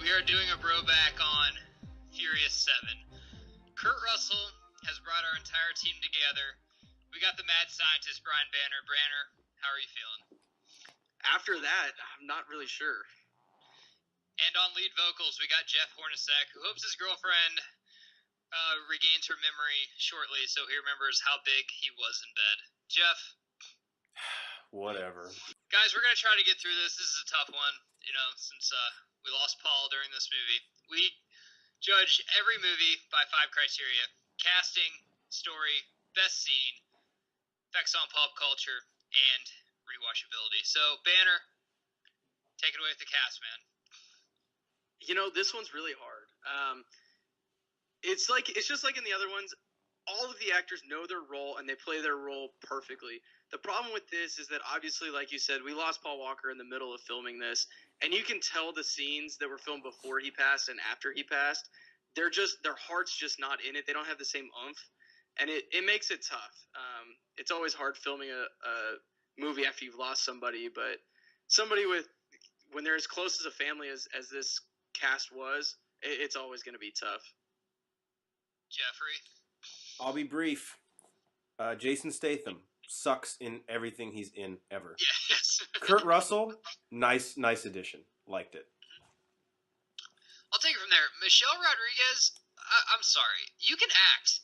we are doing a bro back on Furious 7. Kurt Russell has brought our entire team together. We got the mad scientist, Brian Banner. Branner, how are you feeling? After that, I'm not really sure. And on lead vocals, we got Jeff Hornacek, who hopes his girlfriend regains her memory shortly so he remembers how big he was in bed. Jeff? Whatever. Guys, we're going to try to get through this. This is a tough one, since we lost Paul during this movie. We judge every movie by 5 criteria: casting, story, best scene, effects on pop culture, and rewatchability. So, Banner, take it away with the cast, man. This one's really hard. It's just like in the other ones. All of the actors know their role, and they play their role perfectly. The problem with this is that, obviously, like you said, we lost Paul Walker in the middle of filming this, and you can tell the scenes that were filmed before he passed and after he passed, their heart's just not in it. They don't have the same oomph, and it makes it tough. It's always hard filming a movie after you've lost somebody, but somebody when they're as close as a family as this cast was, it's always going to be tough. Jeffrey? I'll be brief. Jason Statham sucks in everything he's in ever. Yes. Kurt Russell, nice addition. Liked it. I'll take it from there. Michelle Rodriguez, I'm sorry. You can act.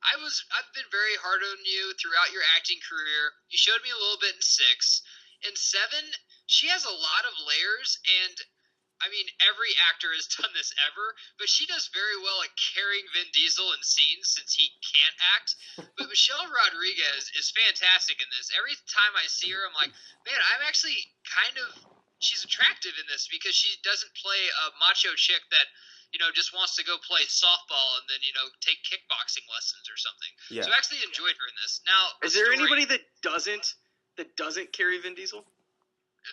I've been very hard on you throughout your acting career. You showed me a little bit in 6. In 7, she has a lot of layers, and I mean, every actor has done this ever, but she does very well at carrying Vin Diesel in scenes since he can't act. But Michelle Rodriguez is fantastic in this. Every time I see her, I'm like, man, I'm actually she's attractive in this because she doesn't play a macho chick that, just wants to go play softball and then, take kickboxing lessons or something. Yeah. So I actually enjoyed her in this. Now, is there anybody that doesn't carry Vin Diesel?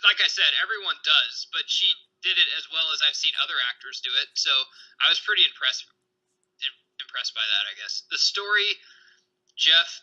Like I said, everyone does, but she did it as well as I've seen other actors do it. So I was pretty impressed by that, I guess. The story, Jeff,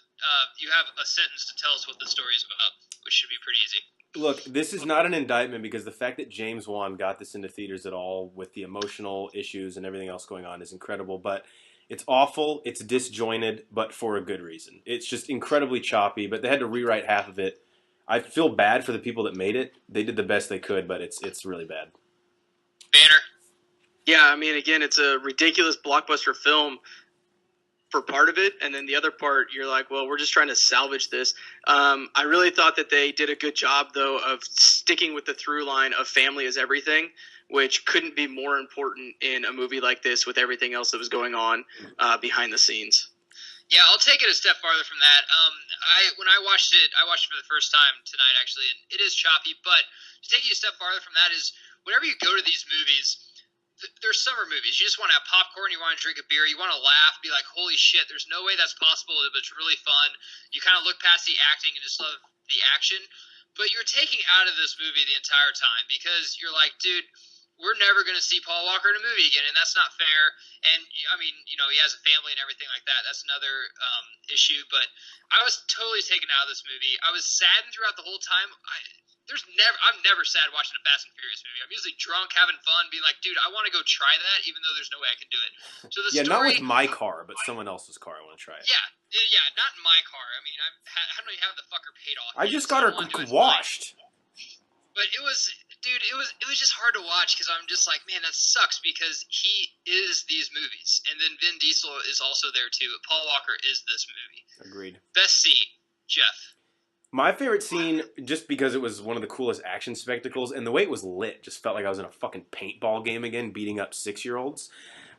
you have a sentence to tell us what the story is about, which should be pretty easy. Look, this is not an indictment because the fact that James Wan got this into theaters at all with the emotional issues and everything else going on is incredible, but it's awful, it's disjointed, but for a good reason. It's just incredibly choppy, but they had to rewrite half of it. I feel bad for the people that made it. They did the best they could, but it's really bad. Banner? Yeah, I mean, again, it's a ridiculous blockbuster film for part of it, and then the other part, you're like, well, we're just trying to salvage this. I really thought that they did a good job, though, of sticking with the through line of family is everything, which couldn't be more important in a movie like this with everything else that was going on behind the scenes. Yeah, I'll take it a step farther from that. When I watched it for the first time tonight, actually, and it is choppy, but to take it a step farther from that is whenever you go to these movies, they're summer movies. You just want to have popcorn, you want to drink a beer, you want to laugh, be like, holy shit, there's no way that's possible, but it's really fun. You kind of look past the acting and just love the action, but you're taking out of this movie the entire time because you're like, dude, we're never going to see Paul Walker in a movie again, and that's not fair. And, I mean, he has a family and everything like that. That's another issue. But I was totally taken out of this movie. I was saddened throughout the whole time. I'm never sad watching a Fast and Furious movie. I'm usually drunk, having fun, being like, dude, I want to go try that, even though there's no way I can do it. So the story, not with my car, but someone else's car. I want to try it. Yeah, not in my car. I mean, I don't even have the fucker paid off. I just got her washed. But it was just hard to watch because I'm just like, man, that sucks because he is these movies. And then Vin Diesel is also there too. Paul Walker is this movie. Agreed. Best scene, Jeff. My favorite scene, just because it was one of the coolest action spectacles, and the way it was lit just felt like I was in a fucking paintball game again, beating up 6-year-olds,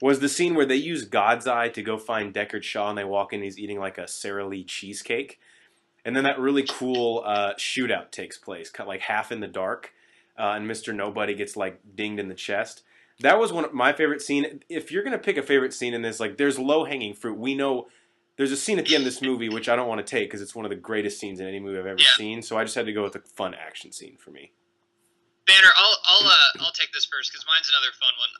was the scene where they use God's Eye to go find Deckard Shaw, and they walk in, he's eating like a Sara Lee cheesecake. And then that really cool shootout takes place, cut like half in the dark, and Mr. Nobody gets like dinged in the chest. That was one of my favorite scene. If you're going to pick a favorite scene in this, like there's low-hanging fruit. We know there's a scene at the end of this movie, which I don't want to take because it's one of the greatest scenes in any movie I've ever seen. So I just had to go with a fun action scene for me. Banner, I'll take this first because mine's another fun one.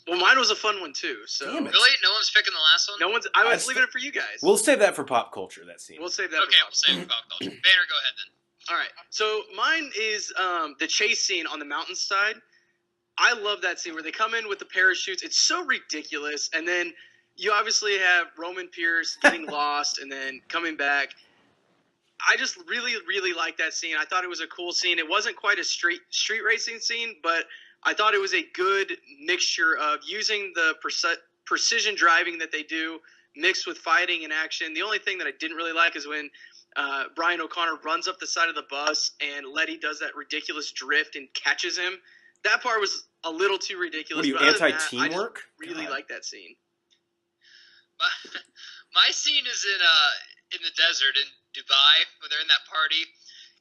Well, mine was a fun one too. So damn it. Really, no one's picking the last one. No one's. I was leaving it for you guys. We'll save that for pop culture. That scene. We'll save that. Okay, we'll save it for pop culture. Banner, go ahead then. All right. So mine is the chase scene on the mountainside. I love that scene where they come in with the parachutes. It's so ridiculous, and then you obviously have Roman Pierce getting lost and then coming back. I just really, really like that scene. I thought it was a cool scene. It wasn't quite a street racing scene, but I thought it was a good mixture of using the precision driving that they do mixed with fighting and action. The only thing that I didn't really like is when Brian O'Connor runs up the side of the bus and Letty does that ridiculous drift and catches him. That part was a little too ridiculous. What are you, anti-teamwork? I really like that scene. My scene is in the desert in Dubai when they're in that party,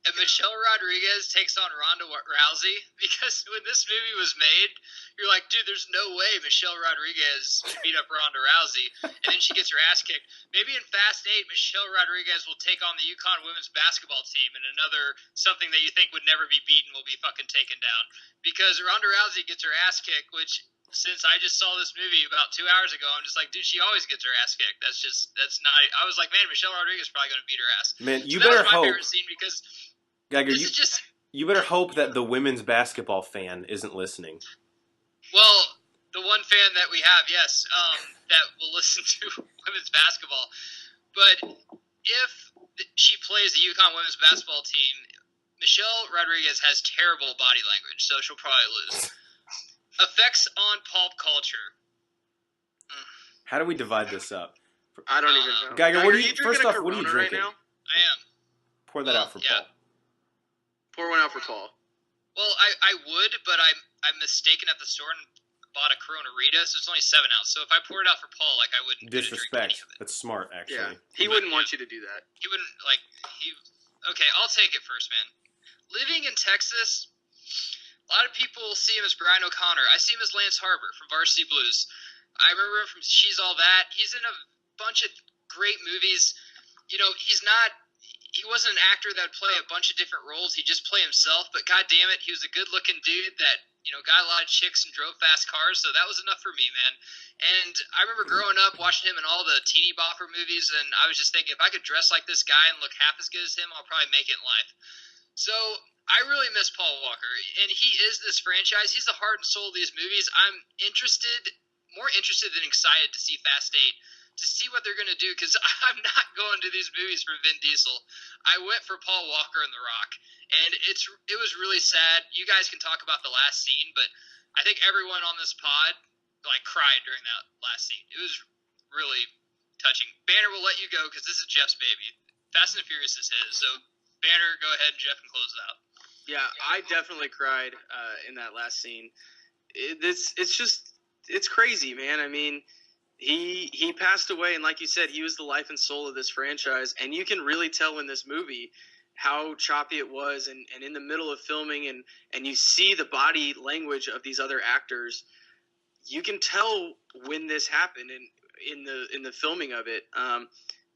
and Michelle Rodriguez takes on Ronda Rousey, because when this movie was made, you're like, dude, there's no way Michelle Rodriguez can beat up Ronda Rousey, and then she gets her ass kicked. Maybe in Fast 8, Michelle Rodriguez will take on the UConn women's basketball team, and another something that you think would never be beaten will be fucking taken down, because Ronda Rousey gets her ass kicked, which, since I just saw this movie about 2 hours ago, I'm just like, dude, she always gets her ass kicked. That's not. I was like, man, Michelle Rodriguez is probably going to beat her ass. Man, you so better that was my hope. favorite scene, because Geiger, this is just. You better hope that the women's basketball fan isn't listening. Well, the one fan that we have, yes, that will listen to women's basketball. But if she plays the UConn women's basketball team, Michelle Rodriguez has terrible body language, so she'll probably lose. Effects on pulp culture. How do we divide this up? I don't even know. Geiger, what are you? drinking First a off, what are you Corona right drinking? now? I am. Pour that out for yeah. Paul. Pour one out for Paul. Well, I would, but I'm mistaken at the store and bought a Corona Rita, so it's only 7 ounces. So if I poured it out for Paul, like, I wouldn't get to drink any Disrespect. of it. That's smart, actually. Yeah, he wouldn't want you to do that. He wouldn't, like, okay, I'll take it first, man. Living in Texas, a lot of people see him as Brian O'Connor. I see him as Lance Harbor from Varsity Blues. I remember him from She's All That. He's in a bunch of great movies. You know, he wasn't an actor that would play a bunch of different roles. He'd just play himself, but god damn it, he was a good-looking dude that, you know, got a lot of chicks and drove fast cars, so that was enough for me, man. And I remember growing up watching him in all the teeny bopper movies, and I was just thinking, if I could dress like this guy and look half as good as him, I'll probably make it in life. So I really miss Paul Walker, and he is this franchise. He's the heart and soul of these movies. I'm more interested than excited to see Fast 8, to see what they're going to do, because I'm not going to these movies for Vin Diesel. I went for Paul Walker and The Rock, and it was really sad. You guys can talk about the last scene, but I think everyone on this pod like cried during that last scene. It was really touching. Banner will let you go because this is Jeff's baby. Fast and the Furious is his, so Banner, go ahead, and Jeff can close it out. Yeah, I definitely cried in that last scene. It's crazy, man. I mean, he passed away, and like you said, he was the life and soul of this franchise, and you can really tell in this movie how choppy it was, and in the middle of filming, and you see the body language of these other actors. You can tell when this happened in the filming of it,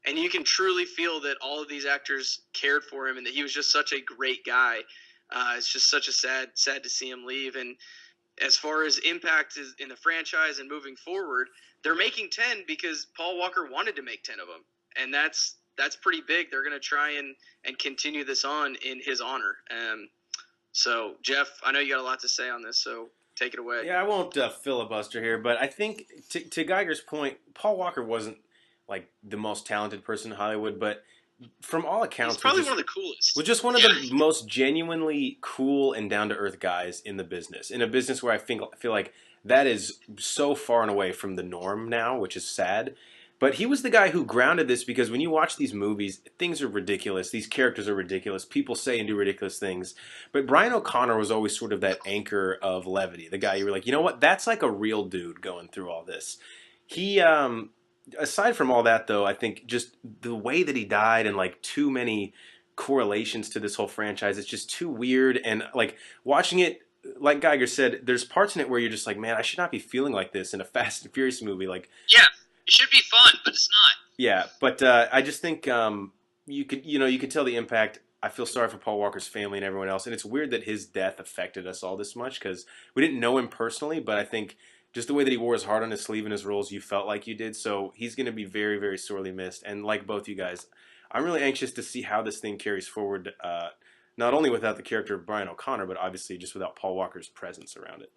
and you can truly feel that all of these actors cared for him, and that he was just such a great guy. It's just such a sad to see him leave. And as far as impact is in the franchise and moving forward, they're making 10 because Paul Walker wanted to make 10 of them, and that's pretty big. They're going to try and continue this on in his honor. So, Jeff, I know you got a lot to say on this, so take it away. Yeah, I won't filibuster here, but I think to Geiger's point, Paul Walker wasn't like the most talented person in Hollywood, but from all accounts, he's probably one of the coolest. Was just one of the most genuinely cool and down to earth guys in the business. In a business where I feel like that is so far and away from the norm now, which is sad. But he was the guy who grounded this, because when you watch these movies, things are ridiculous. These characters are ridiculous. People say and do ridiculous things. But Brian O'Connor was always sort of that anchor of levity. The guy you were like, you know what? That's like a real dude going through all this. He, aside from all that, though, I think just the way that he died and like too many correlations to this whole franchise, it's just too weird. And like watching it, like Geiger said, there's parts in it where you're just like, man, I should not be feeling like this in a Fast and Furious movie. Like, yeah. It should be fun, but it's not. Yeah, but I just think you could tell the impact. I feel sorry for Paul Walker's family and everyone else, and it's weird that his death affected us all this much, because we didn't know him personally, but I think just the way that he wore his heart on his sleeve in his roles, you felt like you did. So he's going to be very, very sorely missed. And like both you guys, I'm really anxious to see how this thing carries forward, not only without the character of Brian O'Connor, but obviously just without Paul Walker's presence around it.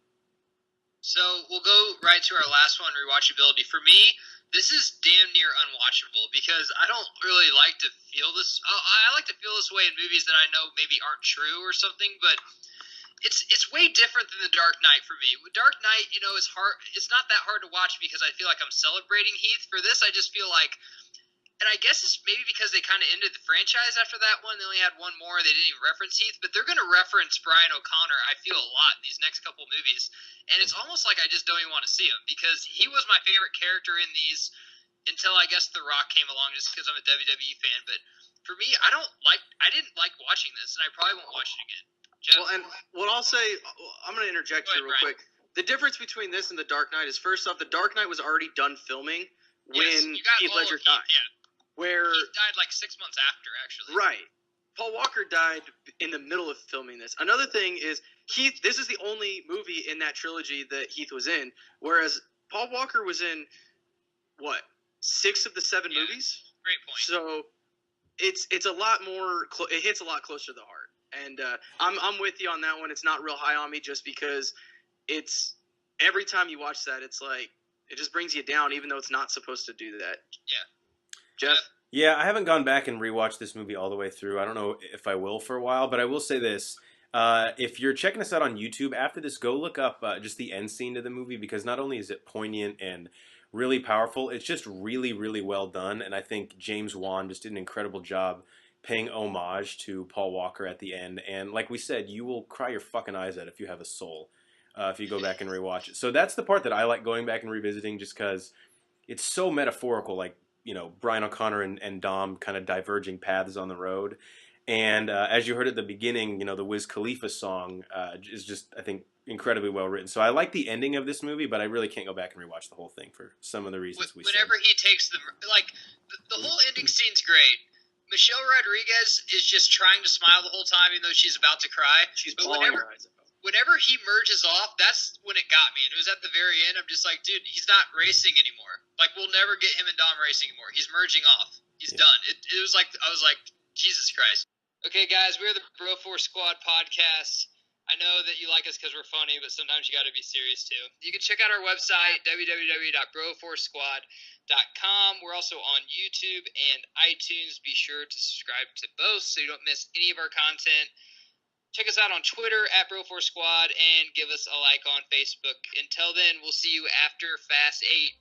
So we'll go right to our last one, rewatchability. For me, this is damn near unwatchable because I don't really like to feel this. I like to feel this way in movies that I know maybe aren't true or something, but it's way different than The Dark Knight for me. With Dark Knight, it's hard. It's not that hard to watch because I feel like I'm celebrating Heath. For this, I just feel like, and I guess it's maybe because they kind of ended the franchise after that one. They only had one more. They didn't even reference Heath, but they're going to reference Brian O'Connor, I feel, a lot in these next couple movies. And it's almost like I just don't even want to see him because he was my favorite character in these until I guess The Rock came along just because I'm a WWE fan. But for me, I didn't like watching this, and I probably won't watch it again. Jeff? Well, and what I'll say, I'm going to interject here real quick. The difference between this and The Dark Knight is, first off, The Dark Knight was already done filming when Heath Ledger died. Yeah. Where he died like 6 months after, actually. Right. Paul Walker died in the middle of filming this. Another thing is, Heath, this is the only movie in that trilogy that Heath was in, whereas Paul Walker was in, 6 of the 7 movies? Great point. So it's a lot more, it hits a lot closer to the heart. And I'm with you on that one. It's not real high on me just because it's, every time you watch that, it's like, it just brings you down even though it's not supposed to do that. Yeah. Jeff? Yeah, I haven't gone back and rewatched this movie all the way through. I don't know if I will for a while, but I will say this. If you're checking us out on YouTube, after this, go look up just the end scene to the movie because not only is it poignant and really powerful, it's just really, really well done. And I think James Wan just did an incredible job paying homage to Paul Walker at the end. And like we said, you will cry your fucking eyes out if you have a soul, if you go back and rewatch it. So that's the part that I like going back and revisiting just because it's so metaphorical, like, Brian O'Connor and Dom kind of diverging paths on the road. And as you heard at the beginning, the Wiz Khalifa song is just, I think, incredibly well written. So I like the ending of this movie, but I really can't go back and rewatch the whole thing for some of the reasons we said. Whenever he takes the whole ending scene's great. Michelle Rodriguez is just trying to smile the whole time, even though she's about to cry. But whenever he merges off, that's when it got me. And it was at the very end. I'm just like, dude, he's not racing anymore. Like, we'll never get him and Dom racing anymore. He's merging off. He's done. It was like, I was like, Jesus Christ. Okay, guys, we're the Bro Force Squad podcast. I know that you like us because we're funny, but sometimes you got to be serious too. You can check out our website, www.broforcesquad.com. We're also on YouTube and iTunes. Be sure to subscribe to both so you don't miss any of our content. Check us out on Twitter at Bro4Squad and give us a like on Facebook. Until then, we'll see you after Fast 8.